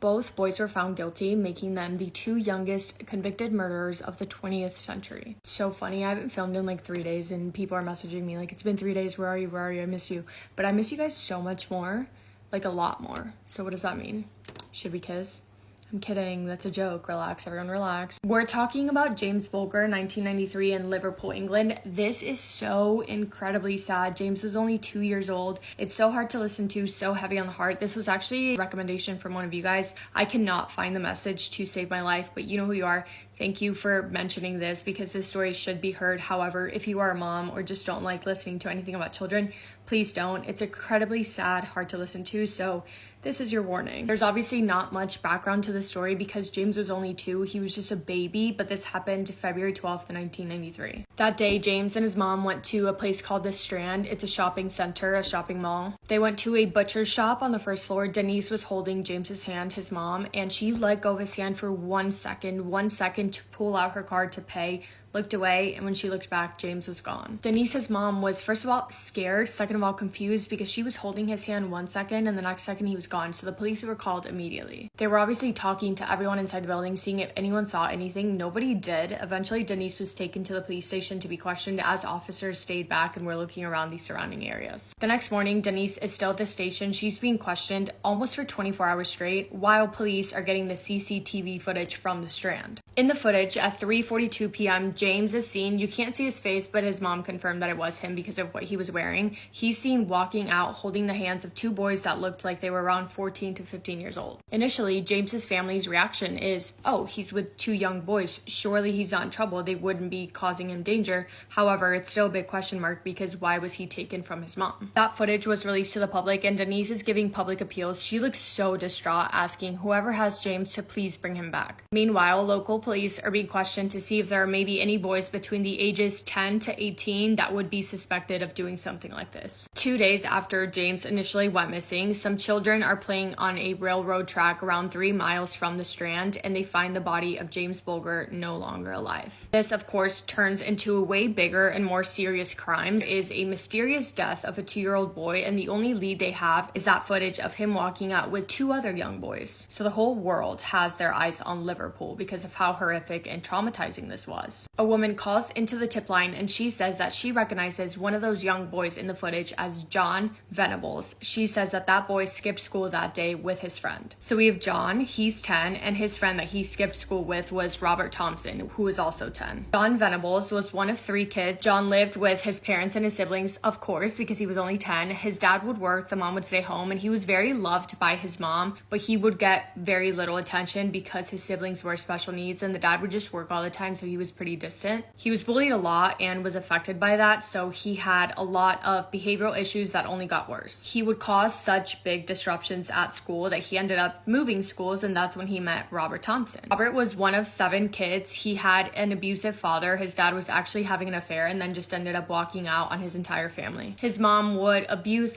Both boys were found guilty, making them the two youngest convicted murderers of the 20th century. So funny, I haven't filmed in like 3 days and people are messaging me like, it's been 3 days, where are you, I miss you. But I miss you guys so much more, like a lot more. So what does that mean? Should we kiss? I'm kidding, that's a joke. Relax, everyone relax. We're talking about James Bulger, 1993 in Liverpool, England. This is so incredibly sad. James is only 2 years old. It's so hard to listen to, so heavy on the heart. This was actually a recommendation from one of you guys. I cannot find the message to save my life, but you know who you are. Thank you for mentioning this because this story should be heard. However, if you are a mom or just don't like listening to anything about children, please don't. It's incredibly sad, hard to listen to, so this is your warning. There's obviously not much background to the story because James was only 2. He was just a baby, but this happened February 12th, 1993. That day, James and his mom went to a place called the Strand. It's a shopping center, a shopping mall. They went to a butcher's shop on the first floor. Denise was holding James's hand, his mom, and she let go of his hand for 1 second to pull out her card to pay, looked away, and when she looked back, James was gone. Denise's mom was first of all scared, second of all confused because she was holding his hand 1 second and the next second he was gone, so the police were called immediately. They were obviously talking to everyone inside the building, seeing if anyone saw anything. Nobody did. Eventually, Denise was taken to the police station to be questioned as officers stayed back and were looking around the surrounding areas. The next morning, Denise is still at the station. She's being questioned almost for 24 hours straight while police are getting the CCTV footage from the Strand. In the footage, at 3:42 p.m., James is seen. You can't see his face, but his mom confirmed that it was him because of what he was wearing. He's seen walking out holding the hands of 2 boys that looked like they were around 14 to 15 years old. Initially, James's family's reaction is, oh, he's with 2 young boys. Surely he's not in trouble. They wouldn't be causing him danger. However, it's still a big question mark because why was he taken from his mom? That footage was released to the public and Denise is giving public appeals. She looks so distraught, asking whoever has James to please bring him back. Meanwhile, local police are being questioned to see if there are maybe any boys between the ages 10 to 18 that would be suspected of doing something like this. 2 days after James initially went missing, some children are playing on a railroad track around 3 miles from the Strand and they find the body of James Bulger no longer alive. This, of course, turns into a way bigger and more serious crime. There is a mysterious death of a 2-year-old boy and the only lead they have is that footage of him walking out with 2 other young boys. So the whole world has their eyes on Liverpool because of how horrific and traumatizing this was. A woman calls into the tip line and she says that she recognizes one of those young boys in the footage as John Venables. She says that that boy skipped school that day with his friend. So we have John, he's 10, and his friend that he skipped school with was Robert Thompson, who was also 10. John Venables was one of 3 kids. John lived with his parents and his siblings, of course, because he was only 10. His dad would work, the mom would stay home, and he was very loved by his mom, but he would get very little attention because his siblings were special needs and the dad would just work all the time, so he was pretty distant. He was bullied a lot and was affected by that, so he had a lot of behavioral issues that only got worse. He would cause such big disruptions at school that he ended up moving schools, and that's when he met Robert Thompson. Robert was one of 7 kids. He had an abusive father. His dad was actually having an affair and then just ended up walking out on his entire family. His mom would abuse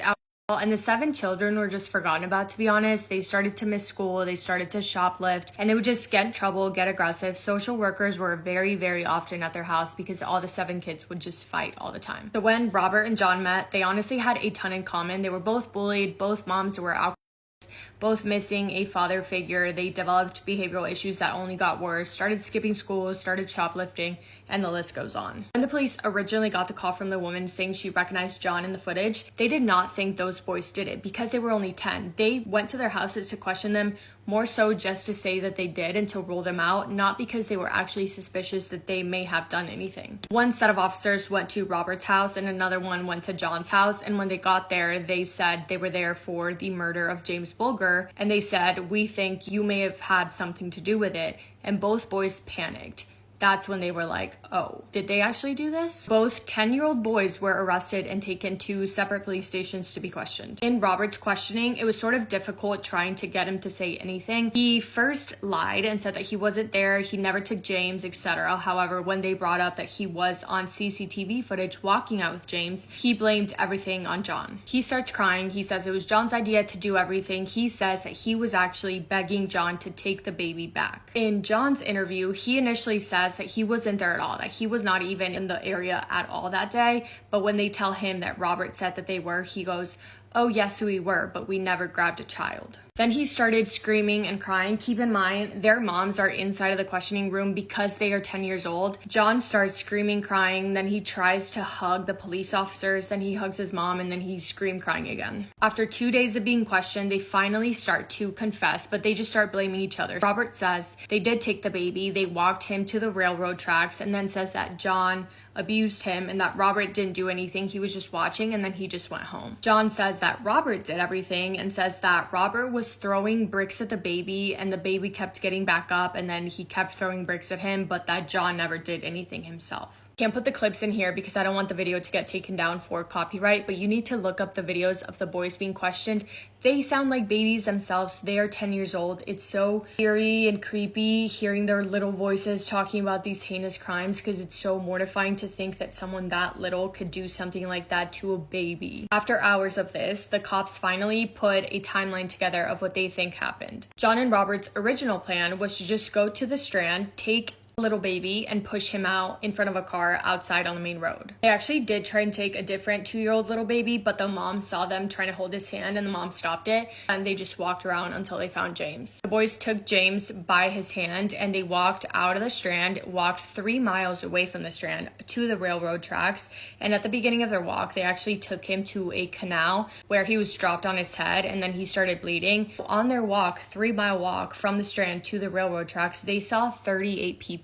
and the 7 children were just forgotten about, to be honest. They started to miss school, they started to shoplift, and they would just get in trouble, get aggressive. Social workers were very, very often at their house because all the 7 kids would just fight all the time. So when Robert and John met, they honestly had a ton in common. They were both bullied, both moms were alcoholics, both missing a father figure. They developed behavioral issues that only got worse, started skipping school, started shoplifting, and the list goes on. When the police originally got the call from the woman saying she recognized John in the footage, they did not think those boys did it because they were only 10. They went to their houses to question them, more so just to say that they did and to rule them out, not because they were actually suspicious that they may have done anything. One set of officers went to Robert's house and another one went to John's house, and when they got there, they said they were there for the murder of James Bulger, and they said, "We think you may have had something to do with it," and both boys panicked. That's when they were like, oh, did they actually do this? Both 10-year-old boys were arrested and taken to separate police stations to be questioned. In Robert's questioning, it was sort of difficult trying to get him to say anything. He first lied and said that he wasn't there, he never took James, etc. However, when they brought up that he was on CCTV footage walking out with James, he blamed everything on John. He starts crying. He says it was John's idea to do everything. He says that he was actually begging John to take the baby back. In John's interview, he initially says that he wasn't there at all, that he was not even in the area at all that day. But when they tell him that Robert said that they were, he goes, "Oh yes, we were, but we never grabbed a child." Then he started screaming and crying. Keep in mind, their moms are inside of the questioning room because they are 10 years old. John starts screaming, crying, then he tries to hug the police officers, then he hugs his mom, and then he screamed, crying again. After 2 days of being questioned, they finally start to confess, but they just start blaming each other. Robert says they did take the baby, they walked him to the railroad tracks, and then says that John abused him and that Robert didn't do anything, he was just watching, and then he just went home. John says that Robert did everything and says that Robert was throwing bricks at the baby and the baby kept getting back up, and then he kept throwing bricks at him, but that John never did anything himself. Can't put the clips in here because I don't want the video to get taken down for copyright, but you need to look up the videos of the boys being questioned. They sound like babies themselves. They are 10 years old. It's so eerie and creepy hearing their little voices talking about these heinous crimes because it's so mortifying to think that someone that little could do something like that to a baby. After hours of this, the cops finally put a timeline together of what they think happened. John and Robert's original plan was to just go to the Strand, take little baby and push him out in front of a car outside on the main road. They actually did try and take a different 2-year-old little baby, but the mom saw them trying to hold his hand and the mom stopped it, and they just walked around until they found James. The boys took James by his hand and they walked out of the Strand, walked 3 miles away from the Strand to the railroad tracks, and at the beginning of their walk they actually took him to a canal where he was dropped on his head and then he started bleeding. On their walk, 3-mile walk from the Strand to the railroad tracks, they saw 38 people.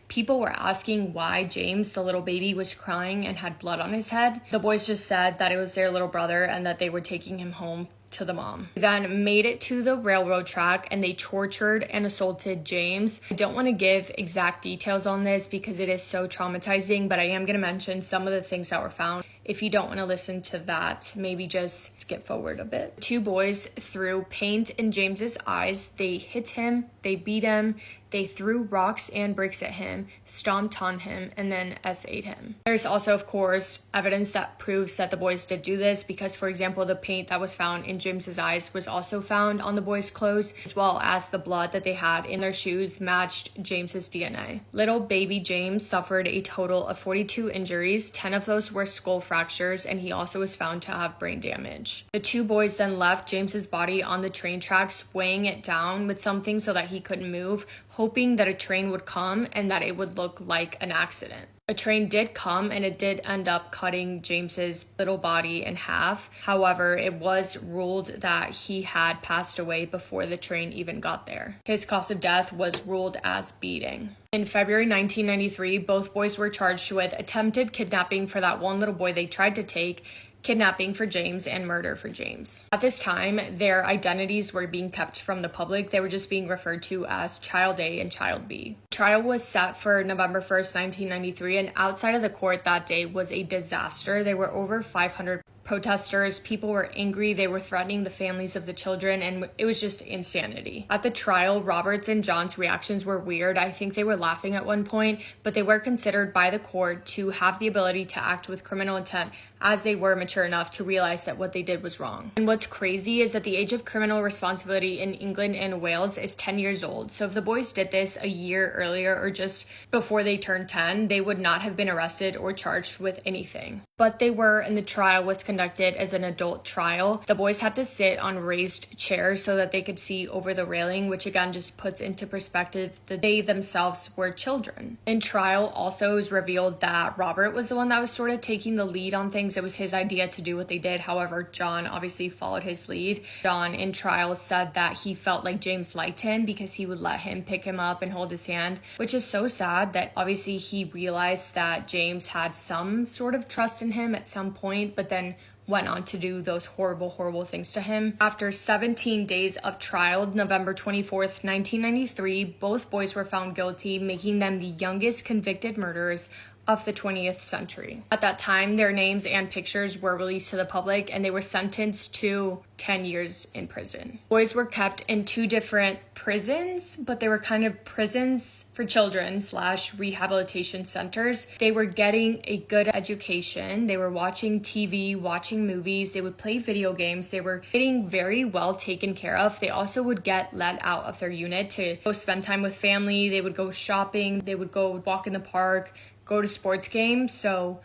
People were asking why James, the little baby, was crying and had blood on his head. The boys just said that it was their little brother and that they were taking him home to the mom. They then made it to the railroad track and they tortured and assaulted James. I don't want to give exact details on this because it is so traumatizing, but I am going to mention some of the things that were found. If you don't want to listen to that, maybe just skip forward a bit. 2 boys threw paint in James's eyes. They hit him, they beat him, they threw rocks and bricks at him, stomped on him, and then SA'd him. There's also, of course, evidence that proves that the boys did do this because, for example, the paint that was found in James's eyes was also found on the boys' clothes, as well as the blood that they had in their shoes matched James's DNA. Little baby James suffered a total of 42 injuries. 10 of those were skull fractures, and he also was found to have brain damage. The 2 boys then left James's body on the train tracks, weighing it down with something so that he couldn't move, hoping that a train would come and that it would look like an accident. A train did come and it did end up cutting James's little body in half. However, it was ruled that he had passed away before the train even got there. His cause of death was ruled as beating. In February 1993, both boys were charged with attempted kidnapping for that one little boy they tried to take, kidnapping for James, and murder for James. At this time, their identities were being kept from the public. They were just being referred to as Child A and Child B. Trial was set for November 1st, 1993, and outside of the court that day was a disaster. There were over 500 protesters. People were angry. They were threatening the families of the children, and it was just insanity. At the trial, Robert's and John's reactions were weird. I think they were laughing at one point, but they were considered by the court to have the ability to act with criminal intent as they were mature enough to realize that what they did was wrong. And what's crazy is that the age of criminal responsibility in England and Wales is 10 years old. So if the boys did this a year earlier or just before they turned 10, they would not have been arrested or charged with anything. But they were, and the trial was conducted as an adult trial. The boys had to sit on raised chairs so that they could see over the railing, which again just puts into perspective that they themselves were children. In trial, also it was revealed that Robert was the one that was sort of taking the lead on things. It was his idea to do what they did. However, John obviously followed his lead. John in trial said that he felt like James liked him because he would let him pick him up and hold his hand, which is so sad that obviously he realized that James had some sort of trust in him at some point, but then went on to do those horrible things to him. After 17 days of trial, November 24th, 1993, both boys were found guilty, making them the youngest convicted murderers of the 20th century. At that time, their names and pictures were released to the public and they were sentenced to 10 years in prison. Boys were kept in 2 different prisons, but they were kind of prisons for children / rehabilitation centers. They were getting a good education. They were watching TV, watching movies. They would play video games. They were getting very well taken care of. They also would get let out of their unit to go spend time with family. They would go shopping. They would go walk in the park, go to sports games. So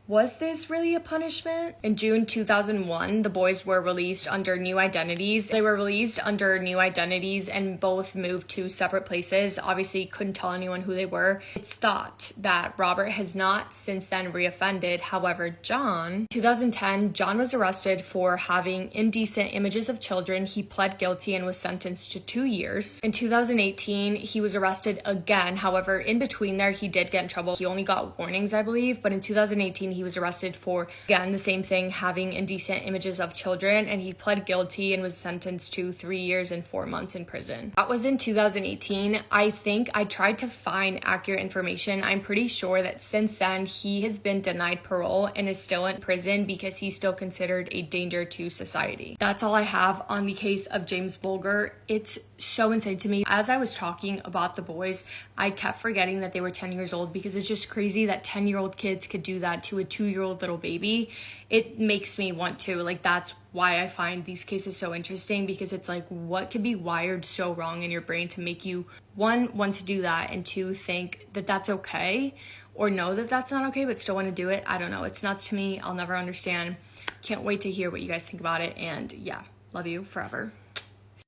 Was this really a punishment? In June 2001, the boys were released under new identities. They were released under new identities and both moved to separate places. Obviously, couldn't tell anyone who they were. It's thought that Robert has not since then reoffended. However, John, 2010, John was arrested for having indecent images of children. He pled guilty and was sentenced to 2 years. In 2018, he was arrested again. However, in between there, he did get in trouble. He only got warnings, I believe, but in 2018, he was arrested for, again, the same thing, having indecent images of children, and he pled guilty and was sentenced to 3 years and 4 months in prison. That was in 2018. I think I tried to find accurate information. I'm pretty sure that since then, he has been denied parole and is still in prison because he's still considered a danger to society. That's all I have on the case of James Bulger. It's so insane to me. As I was talking about the boys, I kept forgetting that they were 10 years old because it's just crazy that 10-year-old kids could do that to a 2-year-old little baby. It makes me want to, like, that's why I find these cases so interesting, because it's like, what could be wired so wrong in your brain to make you, one, want to do that, and two, think that that's okay, or know that that's not okay, but still want to do it. I don't know. It's nuts to me. I'll never understand. Can't wait to hear what you guys think about it. And yeah, love you forever.